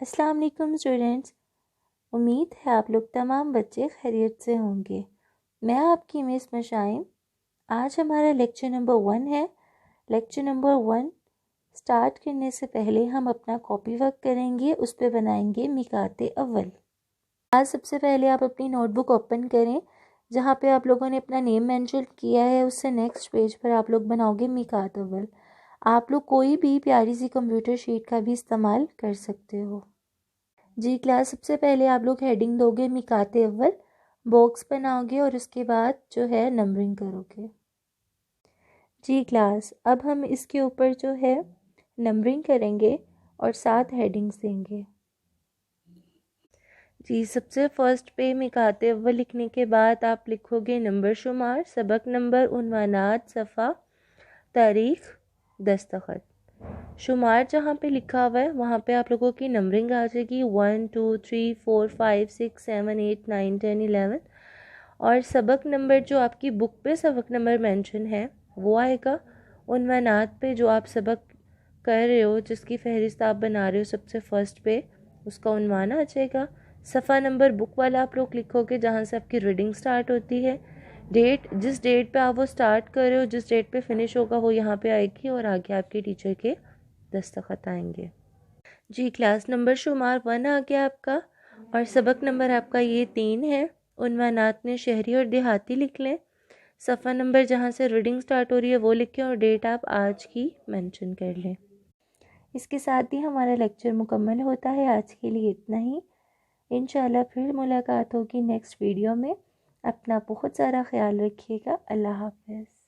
السلام علیکم اسٹوڈینٹس، امید ہے آپ لوگ تمام بچے خیریت سے ہوں گے۔ میں آپ کی مس مشائم۔ آج ہمارا لیکچر نمبر 1 ہے۔ لیکچر نمبر 1 سٹارٹ کرنے سے پہلے ہم اپنا کاپی ورک کریں گے، اس پہ بنائیں گے میقات اول۔ آج سب سے پہلے آپ اپنی نوٹ بک اوپن کریں، جہاں پہ آپ لوگوں نے اپنا نیم مینشن کیا ہے اس سے نیکسٹ پیج پر آپ لوگ بناؤ گے میقات اول۔ آپ لوگ کوئی بھی پیاری سی کمپیوٹر شیٹ کا بھی استعمال کر سکتے ہو۔ جی کلاس، سب سے پہلے آپ لوگ ہیڈنگ دو گے میقات اول، باکس بناؤ گے اور اس کے بعد جو ہے نمبرنگ کرو گے۔ جی کلاس، اب ہم اس کے اوپر جو ہے نمبرنگ کریں گے اور 7 ہیڈنگز دیں گے۔ جی، سب سے فرسٹ پہ میقات اول لکھنے کے بعد آپ لکھو گے نمبر شمار، سبق نمبر، عنوانات، صفحہ، تاریخ، دستخط۔ شمار جہاں پہ لکھا ہوا ہے وہاں پہ آپ لوگوں کی نمبرنگ آ جائے گی 1 2 3 4 5 6 7 8 9 10 11، اور سبق نمبر جو آپ کی بک پہ سبق نمبر مینشن ہے وہ آئے گا۔ عنوانات پہ جو آپ سبق کر رہے ہو، جس کی فہرست آپ بنا رہے ہو سب سے فرسٹ پہ، اس کا عنوان آ جائے گا۔ صفحہ نمبر بک والا آپ لوگ لکھو گے جہاں سے آپ کی ریڈنگ سٹارٹ ہوتی ہے۔ ڈیٹ، جس ڈیٹ پہ آپ وہ سٹارٹ کر رہے ہو، جس ڈیٹ پہ فنش ہوگا وہ یہاں پہ آئے گی، اور آگے آپ کے ٹیچر کے دستخط آئیں گے۔ جی کلاس، نمبر شمار 1 آ گیا آپ کا، اور سبق نمبر آپ کا یہ 3 ہے۔ عنوانات میں شہری اور دیہاتی لکھ لیں۔ صفحہ نمبر جہاں سے ریڈنگ سٹارٹ ہو رہی ہے وہ لکھیں، اور ڈیٹ آپ آج کی مینشن کر لیں۔ اس کے ساتھ ہی ہمارا لیکچر مکمل ہوتا ہے۔ آج کے لیے اتنا ہی، انشاءاللہ پھر ملاقات ہوگی نیکسٹ ویڈیو میں۔ اپنا بہت سارا خیال رکھیے گا۔ اللہ حافظ۔